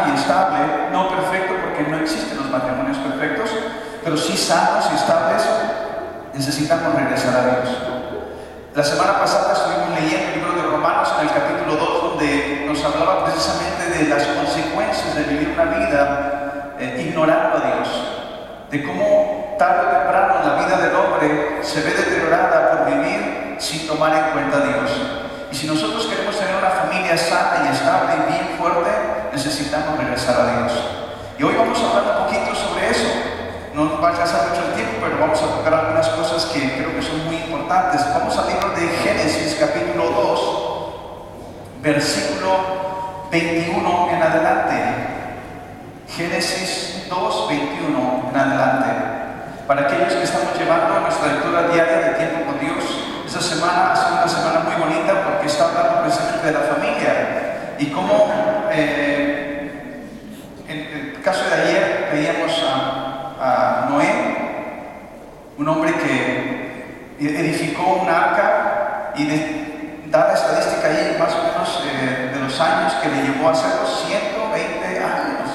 y estable, no perfecto porque no existen los matrimonios perfectos, pero sí sanos y estables, necesitamos regresar a Dios. La semana pasada estuvimos leyendo el libro de Romanos en el capítulo 2, donde nos hablaba precisamente de las consecuencias de vivir una vida ignorando a Dios, de cómo tarde o temprano la vida del hombre se ve deteriorada por vivir sin tomar en cuenta a Dios. Y si nosotros queremos tener una familia sana y estable y bien fuerte, necesitamos regresar a Dios. Y hoy vamos a hablar un poquito sobre eso. No nos va a alcanzar mucho el tiempo, pero vamos a tocar algunas cosas que creo que son muy importantes. Vamos al libro de Génesis, capítulo 2, versículo 21 en adelante. Génesis 2, 21 en adelante. Para aquellos que estamos llevando nuestra lectura diaria de tiempo con Dios, esta semana ha sido una semana muy bonita porque está hablando precisamente de la familia y cómo en el caso de ayer veíamos a Noé, un hombre que edificó un arca y da la estadística ahí más o menos de los años que le llevó a hacerlo, 120 años.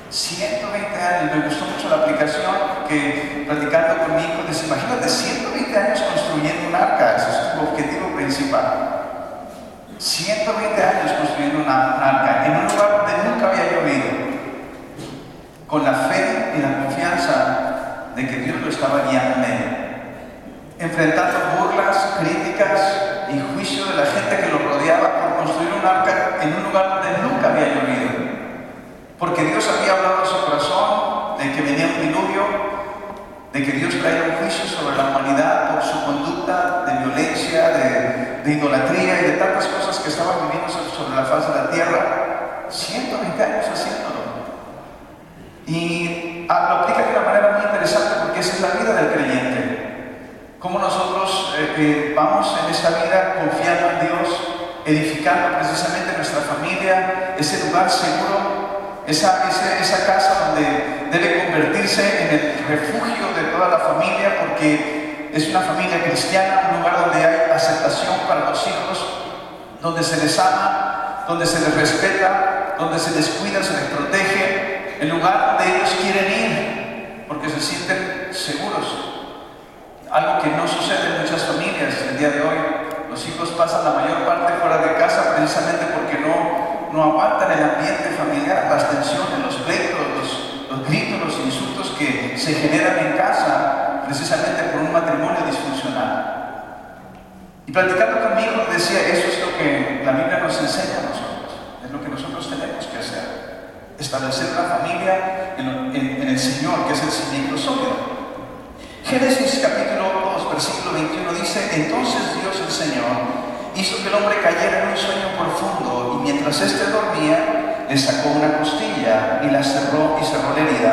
120 años, me gustó mucho la aplicación que platicando con mi hijo, dice, imagínate 120 años construyendo un arca, ese es tu objetivo principal. 120 años construyendo una arca en un lugar donde nunca había llovido, con la fe y la confianza de que Dios lo estaba guiando en él, enfrentando burlas, críticas y juicio de la gente que lo rodeaba por construir un arca en un lugar donde nunca había llovido. Porque Dios había hablado en su corazón de que venía un diluvio, de que Dios traía un juicio sobre la humanidad por su conducta de violencia, de idolatría y de tantas cosas que estaban viviendo sobre la faz de la tierra. 120 años haciéndolo. Y lo aplica de una manera muy interesante porque esa es la vida del creyente. Cómo nosotros vamos en esta vida confiando en Dios, edificando precisamente nuestra familia, ese lugar seguro, esa casa donde debe convertirse en el refugio de toda la familia, porque es una familia cristiana, un lugar donde hay aceptación para los hijos, donde se les ama, donde se les respeta, donde se les cuida, se les protege, el lugar donde ellos quieren ir, porque se sienten seguros. Algo que no sucede en muchas familias el día de hoy. Los hijos pasan la mayor parte fuera de casa precisamente porque no aguantan el ambiente familiar, las tensiones, los pleitos, los gritos, los insultos que se generan en casa precisamente por un matrimonio disfuncional. Y platicando con mi hijo decía, eso es lo que la Biblia nos enseña a nosotros, es lo que nosotros tenemos que hacer, establecer una familia en el Señor, que es el cimiento sólido. Génesis capítulo 2, versículo 21 dice, entonces Dios el Señor hizo que el hombre cayera en un sueño profundo y mientras éste dormía, le sacó una costilla y la cerró la herida.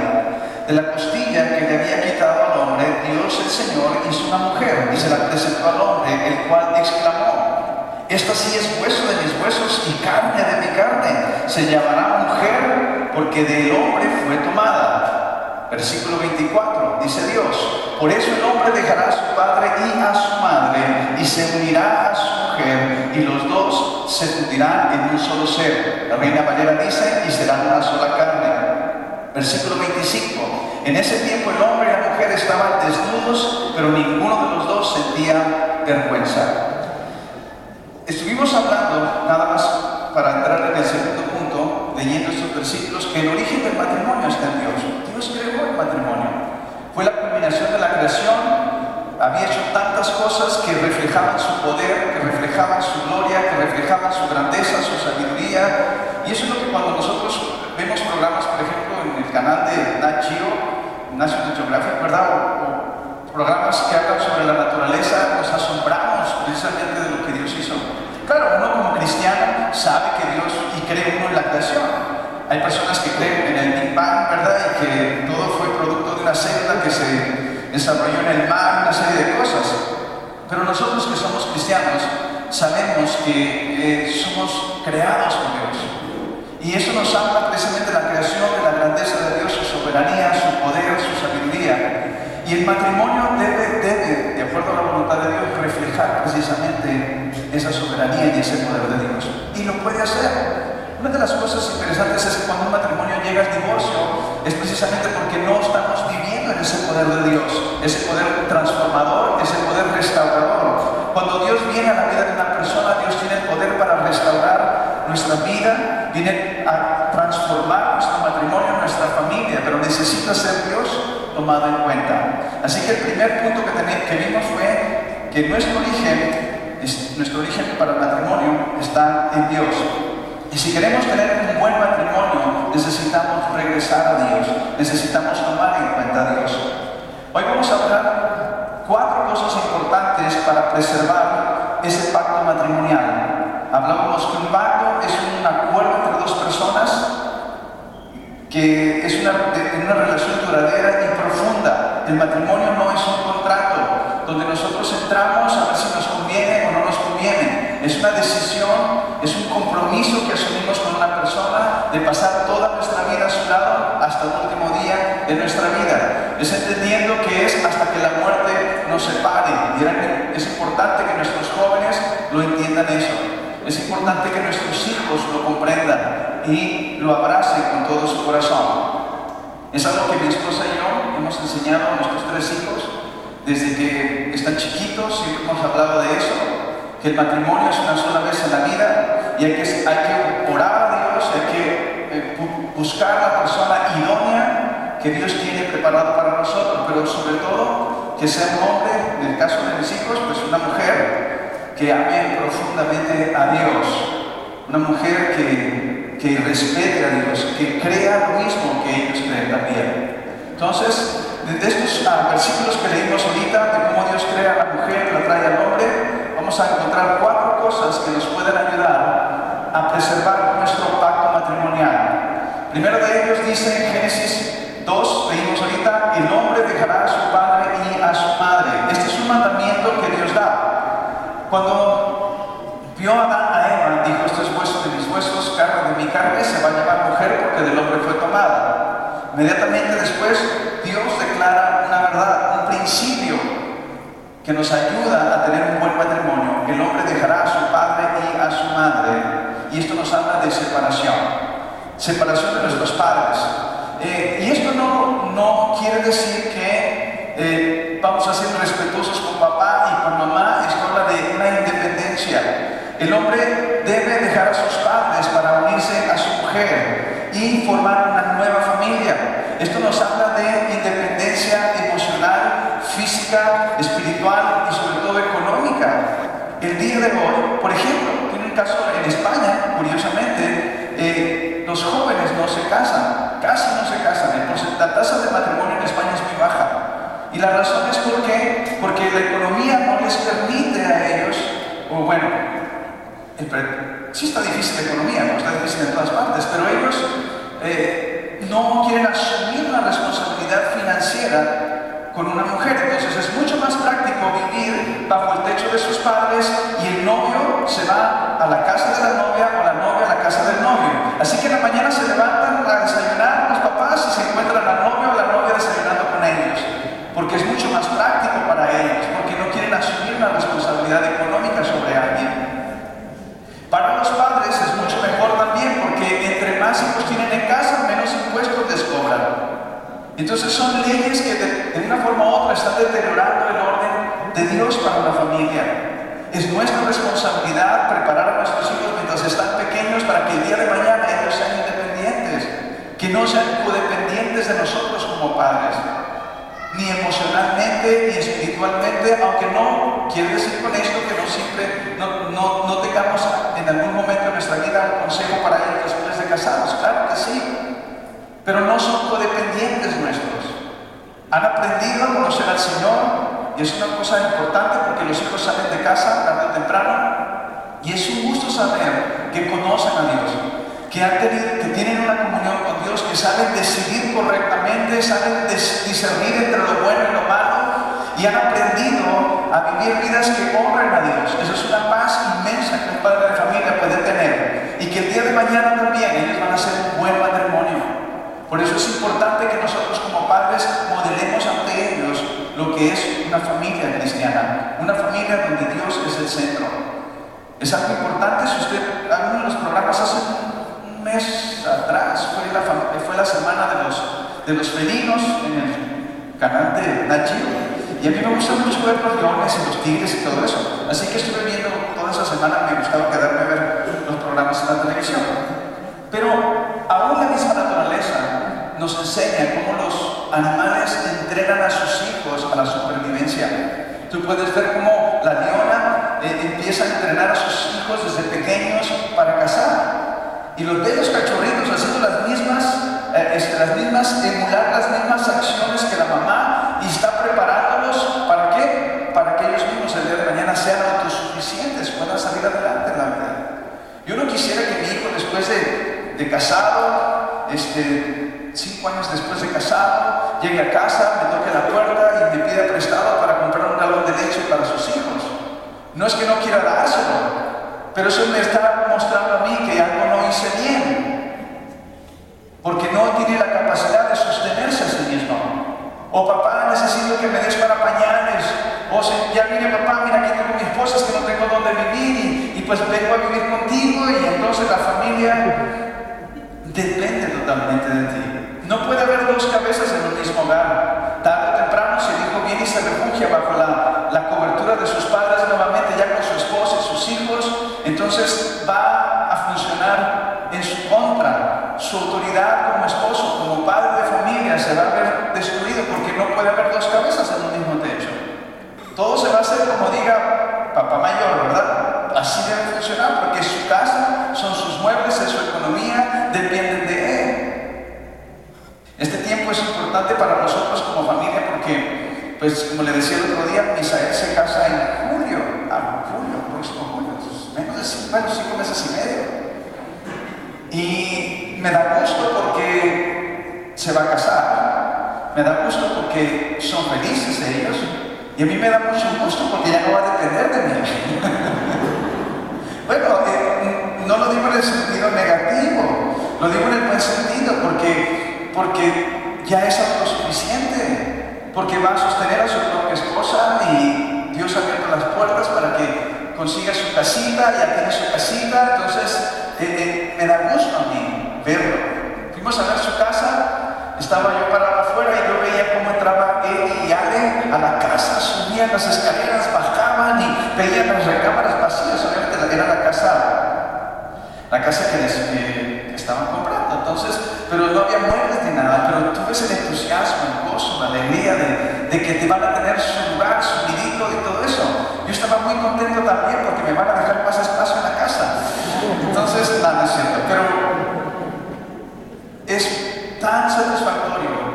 De la costilla que le había quitado al hombre, Dios el Señor hizo una mujer y se la presentó al hombre, el cual exclamó, esta sí es hueso de mis huesos y carne de mi carne, se llamará mujer porque del hombre fue tomada. Versículo 24, dice Dios, por eso el hombre dejará a su padre y a su madre y se unirá a su mujer y los dos se fundirán en un solo ser. La Reina Valera dice, y serán una sola carne. Versículo 25, en ese tiempo el hombre y la mujer estaban desnudos, pero ninguno de los dos sentía vergüenza. Estuvimos hablando, nada más para entrar en el segundo punto, leyendo estos versículos, que el origen del matrimonio está en Dios. Dios creó el matrimonio. Fue la culminación de la creación. Había hecho tantas cosas que reflejaban su poder, que reflejaban su gloria, que reflejaban su grandeza, su sabiduría. Y eso es lo que cuando nosotros vemos programas, por ejemplo, en el canal de Nat Geo, National Geographic, ¿verdad? O programas que hablan sobre la naturaleza, nos asombramos precisamente de lo que Dios hizo. Claro, uno como cristiano sabe que Dios y cree uno en la creación. Hay personas que creen en el Big Bang, ¿verdad? Y que todo fue producto de una célula que se desarrolló en el mar, una serie de cosas. Pero nosotros que somos cristianos sabemos que somos creados por Dios. Y eso nos habla precisamente de la creación, de la grandeza de Dios, su soberanía, su poder, su sabiduría. Y el matrimonio debe, de acuerdo a la voluntad de Dios, reflejar precisamente esa soberanía y ese poder de Dios. Y lo puede hacer. Una de las cosas interesantes es que cuando un matrimonio llega al divorcio es precisamente porque no estamos viviendo en ese poder de Dios, ese poder transformador, ese poder restaurador. Cuando Dios viene a la vida de una persona, Dios tiene el poder para restaurar nuestra vida, viene a transformar nuestro matrimonio, nuestra familia, pero necesita ser Dios tomado en cuenta. Así que el primer punto que vimos fue que nuestro origen para el matrimonio está en Dios. Y si queremos tener un buen matrimonio, necesitamos regresar a Dios, necesitamos tomar en cuenta a Dios. Hoy vamos a hablar 4 cosas importantes para preservar ese pacto matrimonial. Hablamos que un pacto es un acuerdo entre 2 personas que es una relación duradera y profunda. El matrimonio no es un contrato donde nosotros entramos a ver si nos conviene o no nos conviene. Es una decisión, es un compromiso que asumimos con una persona de pasar toda nuestra vida a su lado hasta el último día de nuestra vida. Es entendiendo que es hasta que la muerte nos separe. Y es importante que nuestros jóvenes lo entiendan eso. Es importante que nuestros hijos lo comprendan y lo abracen con todo su corazón. Es algo que mi esposa y yo hemos enseñado a nuestros 3 hijos desde que están chiquitos. Siempre hemos hablado de eso, que el matrimonio es una sola vez en la vida y hay que orar a Dios, hay que buscar la persona idónea que Dios tiene preparado para nosotros, pero sobre todo que sea un hombre, en el caso de mis hijos, pues una mujer que ame profundamente a Dios, una mujer que respete a Dios, que crea lo mismo que ellos creen también. Entonces, de estos versículos que leímos ahorita, de cómo Dios crea a la mujer, la trae al hombre, vamos a encontrar 4 cosas que nos pueden ayudar a preservar nuestro pacto matrimonial. Primero de ellos dice en Génesis 2, leímos ahorita, el hombre dejará a su padre y a su madre. Este es un mandamiento que Dios da. Cuando vio Adán a Eva, dijo, esto es hueso de mis huesos, carne de mi carne, se va a llamar mujer porque del hombre fue tomada. Inmediatamente después, Dios declara una verdad, un principio que nos ayuda a tener un buen matrimonio. El hombre dejará a su padre y a su madre. Y esto nos habla de separación. Separación de nuestros padres. Y esto no quiere decir que vamos a ser respetuosos con papá y con mamá. Esto habla de una independencia. El hombre debe dejar a sus padres para unirse a su mujer y formar una nueva familia. Esto nos habla de independencia emocional, física, espiritual y sobre todo económica. El día de hoy, por ejemplo, tiene un caso en España, curiosamente, los jóvenes no se casan, casi no se casan. La tasa de matrimonio en España es muy baja. Y la razón es porque la economía no les permite a ellos, o bueno, sí está difícil la economía, no está difícil en todas partes, pero ellos no quieren asumir una responsabilidad financiera con una mujer. Entonces es mucho más práctico vivir bajo el techo de sus padres y el novio se va a la casa de la novia o la novia a la casa del novio. Así que en la mañana se levantan a desayunar los papás y se encuentran al novio o la novia desayunando con ellos, porque es mucho más práctico para ellos, porque no quieren asumir una responsabilidad económica sobre alguien. Para los padres es mucho mejor también, porque entre más hijos tienen en casa, menos impuestos les cobran. Entonces son leyes que de una forma u otra están deteriorando el orden de Dios para la familia. Es nuestra responsabilidad preparar a nuestros hijos mientras están pequeños para que el día de mañana ellos sean independientes, que no sean codependientes de nosotros como padres, ni emocionalmente ni espiritualmente, aunque no quiere decir con esto que no siempre no tengamos en algún momento de nuestra vida un consejo para ellos después de casados. Claro que sí, pero no son codependientes nuestros. Han aprendido a conocer al Señor y es una cosa importante porque los hijos salen de casa tarde o temprano y es un gusto saber que conocen a Dios, que tienen una comunión con Dios, que saben decidir correctamente, saben discernir entre lo bueno y lo malo y han aprendido a vivir vidas que honren a Dios. Eso es una paz inmensa que un padre de familia puede tener y que el día de mañana también ellos van a ser un buen matrimonio. Por eso es importante que nosotros como padres modelemos ante ellos lo que es una familia cristiana, una familia donde Dios es el centro. Es algo importante. Si usted, alguno de los programas hace un mes atrás, fue la semana de los felinos en el canal de Nat Geo. Y a mí me gusta mucho ver los leones y los tigres y todo eso. Así que estuve viendo toda esa semana, me gustaba quedarme a ver los programas en la televisión. Pero aún la misma naturaleza nos enseña cómo los animales entrenan a sus hijos a la supervivencia. Tú puedes ver cómo la leona empieza a entrenar a sus hijos desde pequeños para cazar. Y los bellos cachorritos haciendo las mismas, emular las mismas acciones que la mamá y está preparándolos, ¿para qué? Para que ellos mismos el día de mañana sean autosuficientes, puedan salir adelante en la vida. Yo no quisiera que mi hijo después de casado, 5 años después de casado, llegue a casa, me toque la puerta y me pida prestado para comprar un galón de leche para sus hijos. No es que no quiera dárselo, pero eso me está mostrando a mí que algo no hice bien, porque no tiene la capacidad de sostenerse a sí mismo. O papá, necesito que me des para pañales. O ya vine papá, mira, aquí tengo mis cosas que no tengo dónde vivir y pues vengo a vivir contigo, y entonces la familia depende totalmente de ti. No puede haber dos cabezas en un mismo hogar. Tarde o temprano, si el hijo viene y se refugia bajo la cobertura de sus padres nuevamente, ya con su esposa y sus hijos, entonces va a funcionar en su contra. Su autoridad como esposo, como padre de familia, se va a ver destruido, porque no puede haber dos cabezas en un mismo techo. Todo se va a hacer como diga papá mayor, ¿verdad? Así debe funcionar, porque su casa, son sus muebles, es su economía, dependen de él. Este tiempo es importante para nosotros como familia porque, pues como le decía el otro día, Misael se casa en julio, próximo julio, menos de 5 meses y medio. Y me da gusto porque se va a casar, me da gusto porque son felices ellos, y a mí me da mucho gusto porque ya no va a depender de mí. Bueno, no lo digo en el sentido negativo, lo digo en el buen sentido, porque ya es autosuficiente, porque va a sostener a su propia esposa y Dios ha abierto las puertas para que consiga su casita, ya tiene su casita. Entonces me da gusto a mí verlo. Fuimos a ver su casa, estaba yo parado afuera y yo veía cómo entraba él y Ale a la casa, subían las escaleras, bajaban y veían las recámaras vacías. Obviamente era la casa que estaban comprando, entonces, pero no había muebles ni nada, pero tú ves el entusiasmo, el gozo, la alegría de que te van a tener su lugar, su nidito y todo eso. Yo estaba muy contento también porque me van a dejar más espacio en la casa. Entonces, nada, es cierto, pero es tan satisfactorio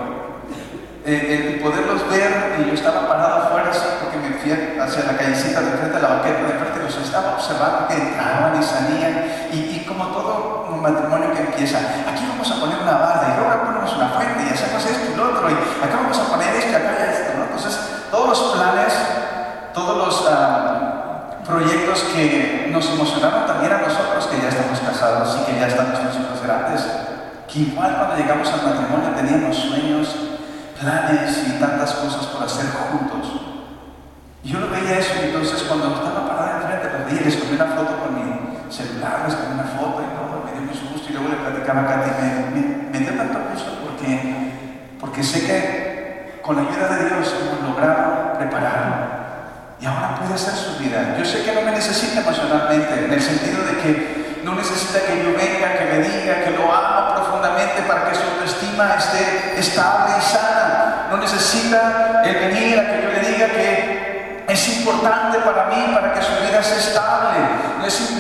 el poderlos ver. Y yo estaba parado afuera así porque me fui hacia la callecita de frente a la banqueta de frente, los estaba observando que entraban y salían, y como todo un matrimonio que empieza, aquí vamos a poner una barda y luego ponemos una fuente y hacemos esto y lo otro, y acá vamos a poner esto y acá esto, ¿no? Entonces todos los planes, todos los proyectos que nos emocionaron también a nosotros que ya estamos casados y que ya están nuestros hijos grandes, que igual cuando llegamos al matrimonio teníamos sueños, planes y tantas cosas por hacer juntos. Y yo lo veía eso, y entonces cuando estaba parada enfrente, los veía, les tomé una foto con mi celular, les tomé una foto y todo, me dio mucho gusto, y luego le platicaba a Katy, me dio tanto gusto porque sé que con la ayuda de Dios hemos logrado prepararlo. Y ahora puede hacer su vida. Yo sé que no me necesita emocionalmente, en el sentido de que no necesita que yo venga, que me diga que lo amo profundamente para que su autoestima esté estable y sana. No necesita el venir a que yo le diga que es importante para mí, para que su vida sea estable.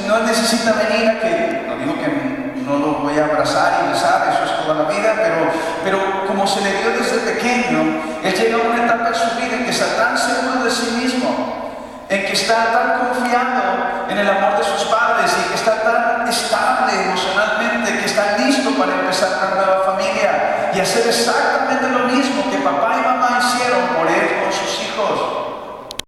No necesita venir a que, no digo que no lo voy a abrazar y besar, eso es toda la vida, pero como se le dio desde pequeño, él llega a una etapa en su vida en que está tan seguro de sí mismo, en que está tan confiado en el amor de sus padres y que está tan estable emocionalmente, que está listo para empezar una nueva familia y hacer exactamente lo mismo que papá y mamá hicieron por él con sus hijos.